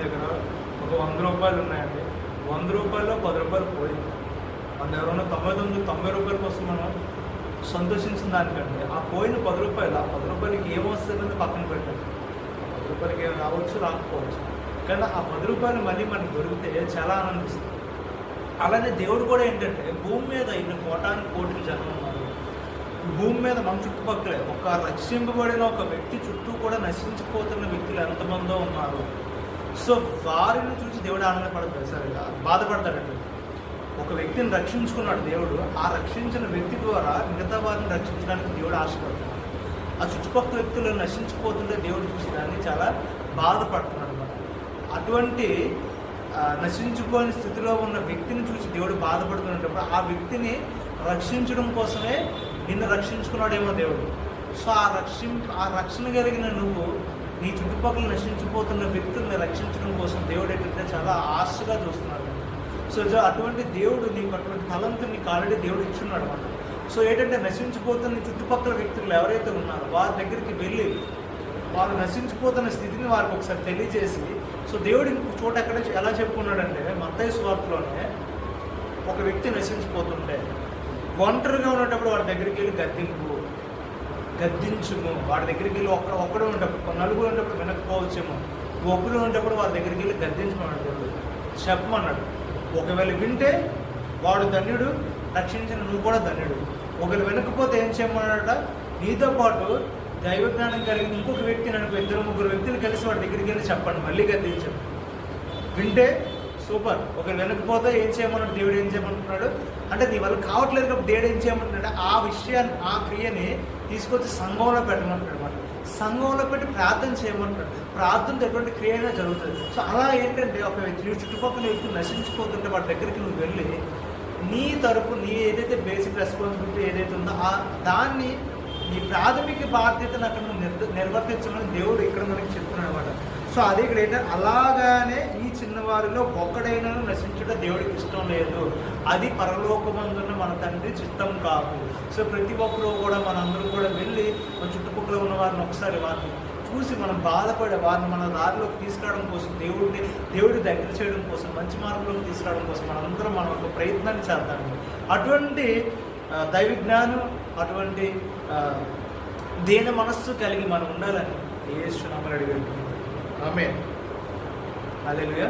దగ్గర ఒక 100 రూపాయలు ఉన్నాయండి. 100 రూపాయల్లో 10 రూపాయలు పోయింది. మన దగ్గర ఉన్న 90 రూపాయల కోసం మనం సంతోషించిన దానికంటే ఆ పోయిన 10 రూపాయలు, ఆ 10 రూపాయలకి ఏమొస్తుందని పక్కన పెట్టండి. 10 రూపాయలకి ఏం రావచ్చు, రాకపోవచ్చు, కానీ ఆ 10 రూపాయలు మళ్ళీ మనకి దొరికితే చాలా ఆనందిస్తుంది. అలానే దేవుడు కూడా ఏంటంటే భూమి మీద ఇన్ని కోటాను జనం ఉన్నారు. భూమి మీద మన చుట్టుపక్కలే ఒక రక్షింపబడిన ఒక వ్యక్తి చుట్టూ కూడా నశించిపోతున్న వ్యక్తులు ఎంతమందో ఉన్నారు. సో వారిని చూసి దేవుడు ఆనందపడతాడు, సరే బాధపడతాడండి. ఒక వ్యక్తిని రక్షించుకున్నాడు దేవుడు, ఆ రక్షించిన వ్యక్తి ద్వారా మిగతా వారిని రక్షించడానికి దేవుడు ఆశపడుతున్నాడు. ఆ చుట్టుపక్కల వ్యక్తులు నశించిపోతుంటే దేవుడు చూసి దాన్ని చాలా బాధపడుతున్నాడు అన్నమాట. అటువంటి నశించుకోని స్థితిలో ఉన్న వ్యక్తిని చూసి దేవుడు బాధపడుతున్నప్పుడు ఆ వ్యక్తిని రక్షించడం కోసమే నిన్ను రక్షించుకున్నాడేమో దేవుడు. సో ఆ రక్షణ కలిగిన నువ్వు నీ చుట్టుపక్కల నశించిపోతున్న వ్యక్తుల్ని రక్షించడం కోసం దేవుడు ఏంటంటే చాలా ఆశగా చూస్తున్నాడు. సో అటువంటి దేవుడు నీకు అటువంటి తలంతో నీకు ఆల్రెడీ దేవుడు ఇచ్చున్నాడు అన్నమాట. సో ఏంటంటే నశించిపోతున్న చుట్టుపక్కల వ్యక్తులు ఎవరైతే ఉన్నారో వారి దగ్గరికి వెళ్ళి వారు నశించిపోతున్న స్థితిని వారికి ఒకసారి తెలియజేసి, సో దేవుడు ఇంకొక చోట ఎక్కడ ఎలా చెప్పుకున్నాడంటే మత్తయి సువార్తలోనే ఒక వ్యక్తి నశించిపోతుంటే ఒంటరిగా ఉన్నప్పుడు వాడి దగ్గరికి వెళ్ళి గద్దించుము, వాడి దగ్గరికి వెళ్ళి ఒక్కడే ఉన్నప్పుడు, నలుగురు ఉన్నప్పుడు వినకపోవచ్చేమో, ఒక్కడు ఉన్నప్పుడు వారి దగ్గరికి వెళ్ళి గద్దించమన్నాడు దేవుడు, చెప్పమన్నాడు. ఒకవేళ వింటే వాడు ధన్యుడు, రక్షించిన నువ్వు కూడా ధన్యుడు. ఒకవేళ వినకపోతే ఏం చేయమన్నాడట, నీతో పాటు దైవజ్ఞానం కలిగిన ఇంకొక వ్యక్తిని అనుకో, 2-3 వ్యక్తులు కలిసి వాడి దగ్గరికి వెళ్ళి చెప్పండి, మళ్ళీ గద్దించండి. వింటే సూపర్, ఒకవేళ వినకపోతే ఏం చేయమన్నాడు దేవుడు, ఏం చేయమంటున్నాడు అంటే నీ వల్ల కావట్లేదు కాబట్టి దేవుడు ఏం చేయమంటున్నాడు, ఆ విషయాన్ని ఆ క్రియని తీసుకొచ్చి సంఘంలో పెట్టమంటున్నాడు అన్నమాట. సంఘంలో పెట్టి ప్రార్థన చేయమంటాడు. ప్రార్థనతో ఎటువంటి క్రియ అయినా జరుగుతుంది. సో అలా ఏంటంటే ఒక వ్యక్తి నీ చుట్టుపక్కల వ్యక్తులు నశించిపోతుంటే వాడి దగ్గరికి నువ్వు వెళ్ళి నీ తరపు నీ ఏదైతే బేసిక్ రెస్పాన్సిబిలిటీ ఏదైతే ఉందో దాన్ని నీ ప్రాథమిక బాధ్యతను అక్కడ నువ్వు నిర్వర్తించమని దేవుడు ఇక్కడ మనకి చెప్తున్నాడు అనమాట. సో అది ఇక్కడ ఏంటంటే అలాగానే ఈ చిన్నవారిలో ఒక్కడైనా నశించడం దేవుడికి ఇష్టం లేదు, అది పరలోకమందున్న మన తండ్రి చిత్తం కాదు. సో ప్రతి ఒక్కరు కూడా మనందరూ కూడా వెళ్ళి మన చుట్టుపక్కల ఉన్న వారిని ఒకసారి వారిని చూసి మనం బాధపడే వారిని మన దారిలోకి తీసుకురావడం కోసం, దేవుడి దగ్గర చేయడం కోసం, మంచి మార్గంలోకి తీసుకురావడం కోసం మనందరం మన ఒక ప్రయత్నాన్ని చేద్దాము. అటువంటి దైవజ్ఞానం, అటువంటి దేని మనస్సు కలిగి మనం ఉండాలని యేసు నామములో అడిగి వెళ్తున్నాం. ఆమేన్. హల్లెలూయా.